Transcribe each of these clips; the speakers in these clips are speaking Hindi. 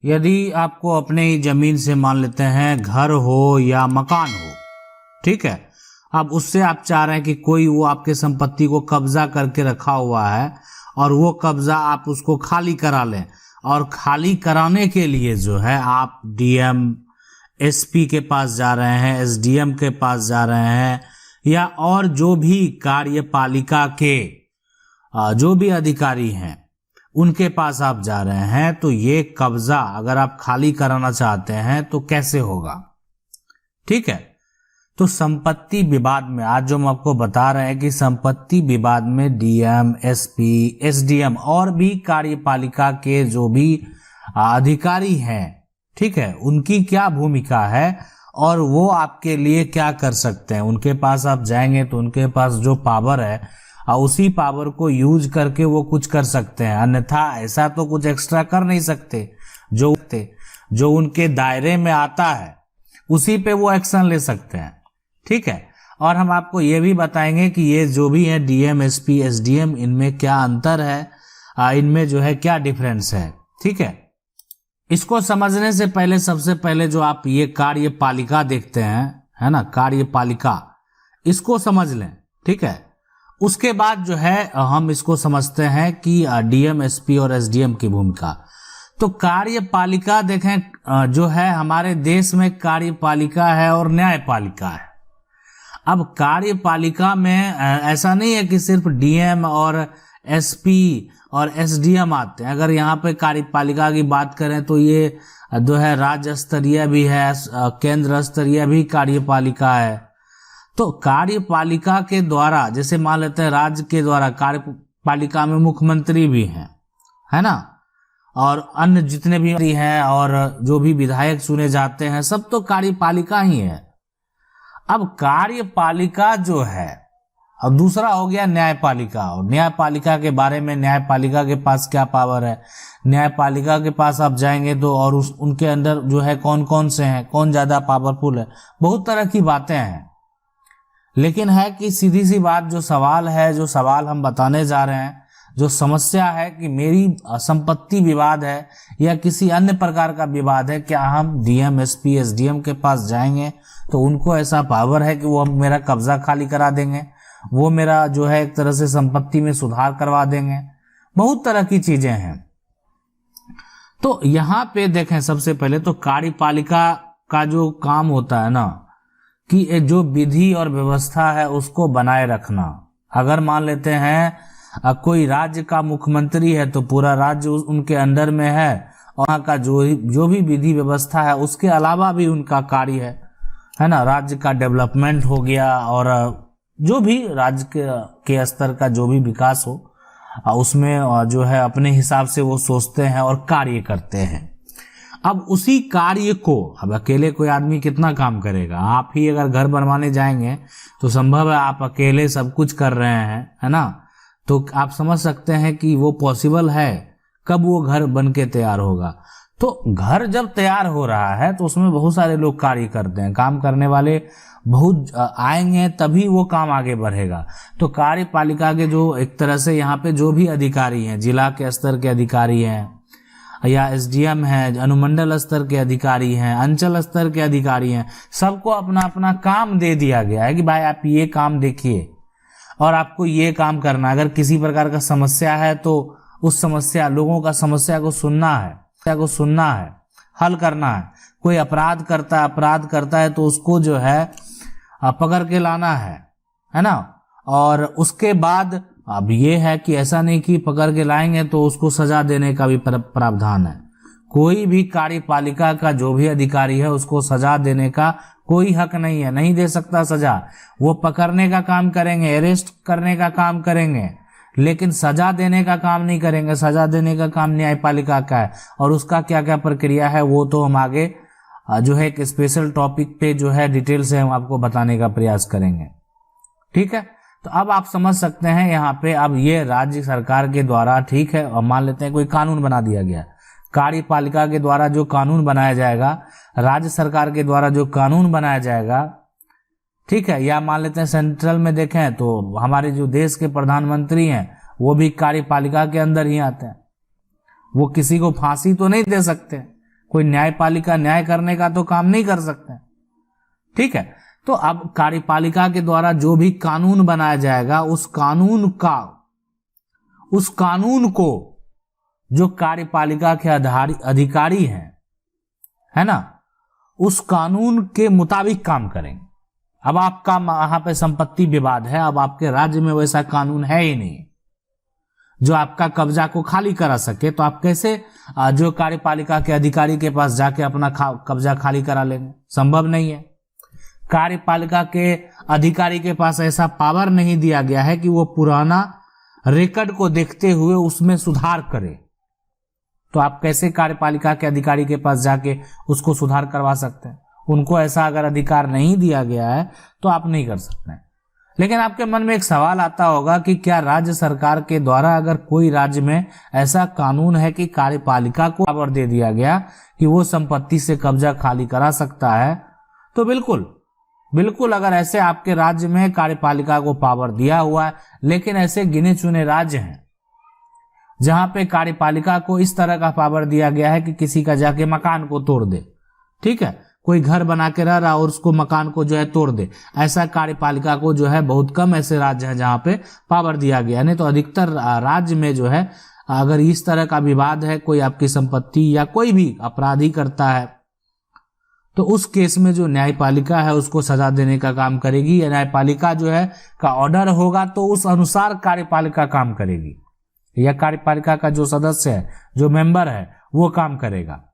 यदि आपको अपने ही जमीन से मान लेते हैं घर हो या मकान हो, ठीक है, अब उससे आप चाह रहे हैं कि कोई वो आपके संपत्ति को कब्जा करके रखा हुआ है और वो कब्जा आप उसको खाली करा लें, और खाली कराने के लिए जो है आप डीएम एसपी के पास जा रहे हैं, एसडीएम के पास जा रहे हैं, या और जो भी कार्यपालिका के जो भी अधिकारी हैं उनके पास आप जा रहे हैं, तो ये कब्जा अगर आप खाली कराना चाहते हैं तो कैसे होगा? ठीक है, तो संपत्ति विवाद में आज जो हम आपको बता रहे हैं कि संपत्ति विवाद में डीएम, एसपी, एसडीएम और भी कार्यपालिका के जो भी अधिकारी हैं, ठीक है, उनकी क्या भूमिका है और वो आपके लिए क्या कर सकते हैं। उनके पास आप जाएंगे तो उनके पास जो पावर है उसी पावर को यूज करके वो कुछ कर सकते हैं, अन्यथा ऐसा तो कुछ एक्स्ट्रा कर नहीं सकते। जो उनके दायरे में आता है उसी पे वो एक्शन ले सकते हैं, ठीक है। और हम आपको ये भी बताएंगे कि ये जो भी है डीएम, एसपी, एसडीएम, इनमें क्या अंतर है, इनमें जो है क्या डिफरेंस है, ठीक है। इसको समझने से पहले सबसे पहले जो आप ये कार्यपालिका देखते हैं, है ना, कार्यपालिका, इसको समझ लें, ठीक है। उसके बाद जो है हम इसको समझते हैं कि डीएम, एसपी और एसडीएम की भूमिका। तो कार्यपालिका देखें, जो है हमारे देश में कार्यपालिका है और न्यायपालिका है। अब कार्यपालिका में ऐसा नहीं है कि सिर्फ डीएम और एसपी और एसडीएम आते हैं। अगर यहाँ पे कार्यपालिका की बात करें तो ये जो है राज्य स्तरीय भी है, केंद्र स्तरीय भी कार्यपालिका है। तो कार्यपालिका के द्वारा, जैसे मान लेते हैं राज्य के द्वारा, कार्यपालिका में मुख्यमंत्री भी हैं, है ना, और अन्य जितने भी हैं और जो भी विधायक चुने जाते हैं, सब तो कार्यपालिका ही है। अब कार्यपालिका जो है, अब दूसरा हो गया न्यायपालिका। और न्यायपालिका के बारे में, न्यायपालिका के पास क्या पावर है, न्यायपालिका के पास आप जाएंगे तो और उनके अंदर जो है कौन कौन से हैं, कौन ज्यादा पावरफुल है, बहुत तरह की बातें हैं। लेकिन है कि सीधी सी बात, जो सवाल है, जो सवाल हम बताने जा रहे हैं, जो समस्या है कि मेरी संपत्ति विवाद है या किसी अन्य प्रकार का विवाद है, क्या हम डीएम, एसपी, एसडीएम के पास जाएंगे तो उनको ऐसा पावर है कि वो मेरा कब्जा खाली करा देंगे, वो मेरा जो है एक तरह से संपत्ति में सुधार करवा देंगे, बहुत तरह की चीजें हैं। तो यहाँ पे देखें, सबसे पहले तो कार्यपालिका का जो काम होता है ना, कि जो विधि और व्यवस्था है उसको बनाए रखना। अगर मान लेते हैं कोई राज्य का मुख्यमंत्री है तो पूरा राज्य उनके अंडर में है, और वहाँ का जो भी विधि व्यवस्था है उसके अलावा भी उनका कार्य है ना, राज्य का डेवलपमेंट हो गया, और जो भी राज्य के स्तर का जो भी विकास हो उसमें जो है अपने हिसाब से वो सोचते हैं और कार्य करते हैं। अब उसी कार्य को, अब अकेले कोई आदमी कितना काम करेगा? आप ही अगर घर बनवाने जाएंगे तो संभव है आप अकेले सब कुछ कर रहे हैं, है ना, तो आप समझ सकते हैं कि वो पॉसिबल है, कब वो घर बन के तैयार होगा। तो घर जब तैयार हो रहा है तो उसमें बहुत सारे लोग कार्य करते हैं, काम करने वाले बहुत आएंगे, तभी वो काम आगे बढ़ेगा। तो कार्यपालिका के जो एक तरह से यहाँ पे जो भी अधिकारी हैं, जिला के स्तर के अधिकारी हैं या एसडीएम है, अनुमंडल स्तर के अधिकारी हैं, अंचल स्तर के अधिकारी हैं, सबको अपना अपना काम दे दिया गया है कि भाई आप ये काम देखिए और आपको ये काम करना। अगर किसी प्रकार का समस्या है तो उस समस्या, लोगों का समस्या को सुनना है, हल करना है। कोई अपराध करता है तो उसको जो है पकड़ के लाना है ना। और उसके बाद अब ये है कि ऐसा नहीं कि पकड़ के लाएंगे तो उसको सजा देने का भी प्रावधान है। कोई भी कार्यपालिका का जो भी अधिकारी है उसको सजा देने का कोई हक नहीं है, नहीं दे सकता सजा। वो पकड़ने का काम करेंगे, अरेस्ट करने का काम करेंगे, लेकिन सजा देने का काम नहीं करेंगे। सजा देने का काम न्यायपालिका का है, और उसका क्या क्या प्रक्रिया है वो तो हम आगे जो है एक स्पेशल टॉपिक पे जो है डिटेल से हम आपको बताने का प्रयास करेंगे, ठीक है। तो अब आप समझ सकते हैं यहाँ पे, अब ये राज्य सरकार के द्वारा, ठीक है, और मान लेते हैं कोई कानून बना दिया गया, कार्यपालिका के द्वारा जो कानून बनाया जाएगा, राज्य सरकार के द्वारा जो कानून बनाया जाएगा, ठीक है, या मान लेते हैं सेंट्रल में देखें तो हमारे जो देश के प्रधानमंत्री हैं वो भी कार्यपालिका के अंदर ही आते हैं। वो किसी को फांसी तो नहीं दे सकते, कोई न्यायपालिका न्याय करने का तो काम नहीं कर सकते, ठीक है। तो अब कार्यपालिका के द्वारा जो भी कानून बनाया जाएगा, उस कानून को जो कार्यपालिका के अधिकारी हैं, है ना, उस कानून के मुताबिक काम करेंगे। अब आपका वहां पे संपत्ति विवाद है, अब आपके राज्य में वैसा कानून है ही नहीं जो आपका कब्जा को खाली करा सके, तो आप कैसे जो कार्यपालिका के अधिकारी के पास जाके अपना कब्जा खाली करा लेंगे? संभव नहीं है। कार्यपालिका के अधिकारी के पास ऐसा पावर नहीं दिया गया है कि वो पुराना रिकॉर्ड को देखते हुए उसमें सुधार करे। तो आप कैसे कार्यपालिका के अधिकारी के पास जाके उसको सुधार करवा सकते हैं? उनको ऐसा अगर अधिकार नहीं दिया गया है तो आप नहीं कर सकते हैं। लेकिन आपके मन में एक सवाल आता होगा कि क्या राज्य सरकार के द्वारा अगर कोई राज्य में ऐसा कानून है कि कार्यपालिका को पावर दे दिया गया कि वो संपत्ति से कब्जा खाली करा सकता है, तो बिल्कुल अगर ऐसे आपके राज्य में कार्यपालिका को पावर दिया हुआ है, लेकिन ऐसे गिने चुने राज्य हैं जहां पे कार्यपालिका को इस तरह का पावर दिया गया है कि किसी का जाके मकान को तोड़ दे, ठीक है, कोई घर बना के रह रहा और उसको मकान को जो है तोड़ दे, ऐसा कार्यपालिका को जो है बहुत कम ऐसे राज्य हैं जहां पे पावर दिया गया। नहीं तो अधिकतर राज्य में जो है अगर इस तरह का विवाद है, कोई आपकी संपत्ति या कोई भी अपराधी करता है, तो उस केस में जो न्यायपालिका है उसको सजा देने का काम करेगी, या न्यायपालिका जो है का ऑर्डर होगा तो उस अनुसार कार्यपालिका काम करेगी, या कार्यपालिका का जो सदस्य है, जो मेंबर है, वो काम करेगा,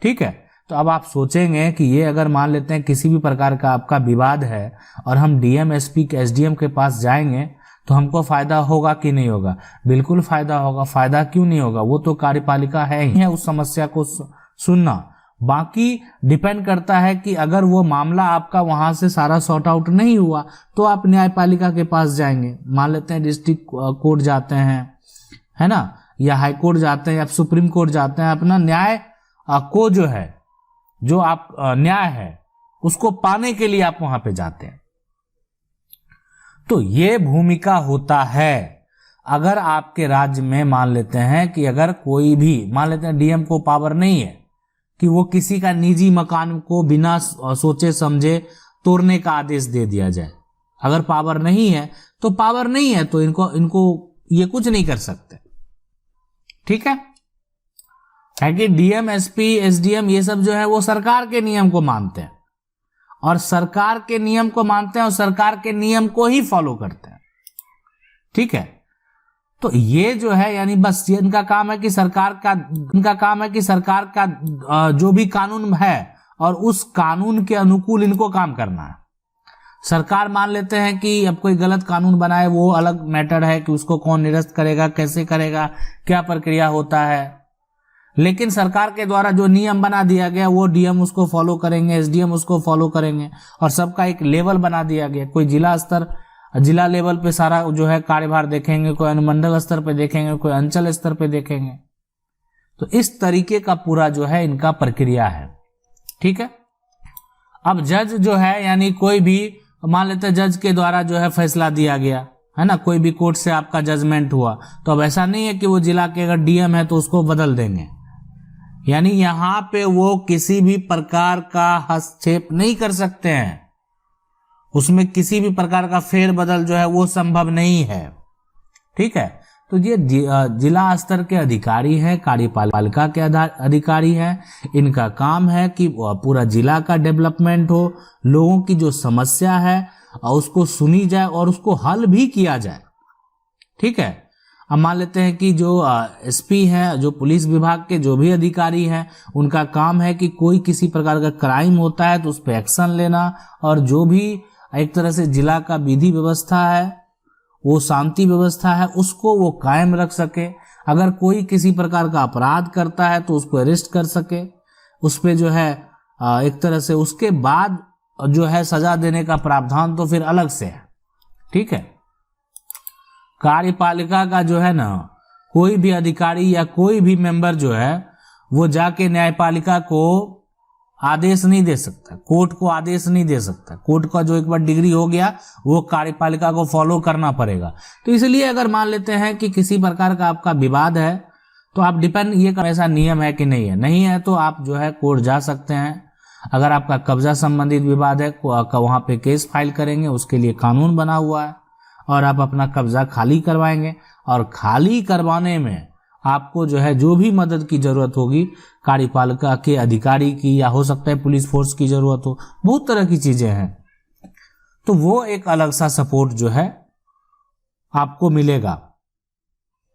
ठीक है। तो अब आप सोचेंगे कि ये अगर मान लेते हैं किसी भी प्रकार का आपका विवाद है और हम डीएम, एसपी, एसडीएम के पास जाएंगे तो हमको फायदा होगा कि नहीं होगा? बिल्कुल फायदा होगा। फायदा क्यों नहीं होगा? वो तो कार्यपालिका है ही है उस समस्या को सुनना। बाकी डिपेंड करता है कि अगर वो मामला आपका वहां से सारा सॉर्ट आउट नहीं हुआ तो आप न्यायपालिका के पास जाएंगे। मान लेते हैं डिस्ट्रिक्ट कोर्ट जाते हैं, है ना, या हाई कोर्ट जाते हैं या सुप्रीम कोर्ट जाते हैं, अपना न्याय को जो है, जो आप न्याय है उसको पाने के लिए आप वहां पे जाते हैं। तो ये भूमिका होता है। अगर आपके राज्य में मान लेते हैं कि अगर कोई भी, मान लेते हैं डीएम को पावर नहीं है कि वो किसी का निजी मकान को बिना सोचे समझे तोड़ने का आदेश दे दिया जाए, अगर पावर नहीं है तो पावर नहीं है, तो इनको ये कुछ नहीं कर सकते, ठीक है। कि डीएम, एसपी, एसडीएम ये सब जो है वो सरकार के नियम को मानते हैं और सरकार के नियम को मानते हैं और सरकार के नियम को ही फॉलो करते हैं, ठीक है। तो ये जो है यानी बस ये इनका काम है कि सरकार का जो भी कानून है और उस कानून के अनुकूल इनको काम करना है। सरकार मान लेते हैं कि अब कोई गलत कानून बनाए, वो अलग मैटर है कि उसको कौन निरस्त करेगा, कैसे करेगा, क्या प्रक्रिया होता है। लेकिन सरकार के द्वारा जो नियम बना दिया गया वो डीएम उसको फॉलो करेंगे, एसडीएम उसको फॉलो करेंगे और सबका एक लेवल बना दिया गया। कोई जिला लेवल पे सारा जो है कार्यभार देखेंगे, कोई अनुमंडल स्तर पे देखेंगे, कोई अंचल स्तर पे देखेंगे। तो इस तरीके का पूरा जो है इनका प्रक्रिया है, ठीक है। अब जज जो है यानी कोई भी मान लेते हैं जज के द्वारा जो है फैसला दिया गया है ना, कोई भी कोर्ट से आपका जजमेंट हुआ, तो अब ऐसा नहीं है कि वो जिला के अगर डीएम है तो उसको बदल देंगे, यानी यहां पे वो किसी भी प्रकार का हस्तक्षेप नहीं कर सकते हैं, उसमें किसी भी प्रकार का फेरबदल जो है वो संभव नहीं है, ठीक है। तो ये जिला स्तर के अधिकारी हैं, कार्यपालिका के अधिकारी हैं, इनका काम है कि पूरा जिला का डेवलपमेंट हो, लोगों की जो समस्या है और उसको सुनी जाए और उसको हल भी किया जाए, ठीक है। अब मान लेते हैं कि जो एसपी हैं, जो पुलिस विभाग के जो भी अधिकारी हैं, उनका काम है कि कोई किसी प्रकार का क्राइम होता है तो उस पर एक्शन लेना और जो भी एक तरह से जिला का विधि व्यवस्था है, वो शांति व्यवस्था है, उसको वो कायम रख सके। अगर कोई किसी प्रकार का अपराध करता है तो उसको अरेस्ट कर सके, उस पर जो है एक तरह से उसके बाद जो है सजा देने का प्रावधान तो फिर अलग से है, ठीक है। कार्यपालिका का जो है ना कोई भी अधिकारी या कोई भी मेंबर जो है वो जाके न्यायपालिका को आदेश नहीं दे सकता, कोर्ट को आदेश नहीं दे सकता। कोर्ट का जो एक बार डिग्री हो गया वो कार्यपालिका को फॉलो करना पड़ेगा। तो इसलिए अगर मान लेते हैं कि किसी प्रकार का आपका विवाद है तो आप डिपेंड ये ऐसा नियम है कि नहीं है, नहीं है तो आप जो है कोर्ट जा सकते हैं। अगर आपका कब्जा संबंधित विवाद है वहां पे केस फाइल करेंगे, उसके लिए कानून बना हुआ है, और आप अपना कब्जा खाली करवाएंगे। और खाली करवाने में आपको जो है जो भी मदद की जरूरत होगी, कार्यपालिका के अधिकारी की, या हो सकता है पुलिस फोर्स की जरूरत हो, बहुत तरह की चीजें हैं, तो वो एक अलग सा सपोर्ट जो है आपको मिलेगा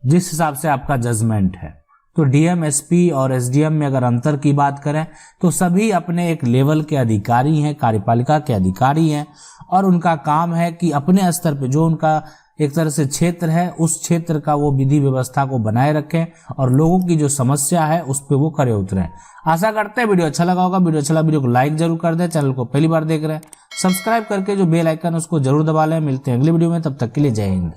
जिस हिसाब से आपका जजमेंट है। तो डीएम, एसपी और एसडीएम में अगर अंतर की बात करें तो सभी अपने एक लेवल के अधिकारी हैं, कार्यपालिका के अधिकारी हैं, और उनका काम है कि अपने स्तर पे जो उनका एक तरह से क्षेत्र है, उस क्षेत्र का वो विधि व्यवस्था को बनाए रखें और लोगों की जो समस्या है उस पे वो खरे उतरें। आशा करते हैं वीडियो अच्छा लगा होगा। वीडियो को लाइक जरूर कर दें। चैनल को पहली बार देख रहे हैं सब्सक्राइब करके जो बेल आइकन है उसको जरूर दबा लें। मिलते हैं अगली वीडियो में, तब तक के लिए जय हिंद।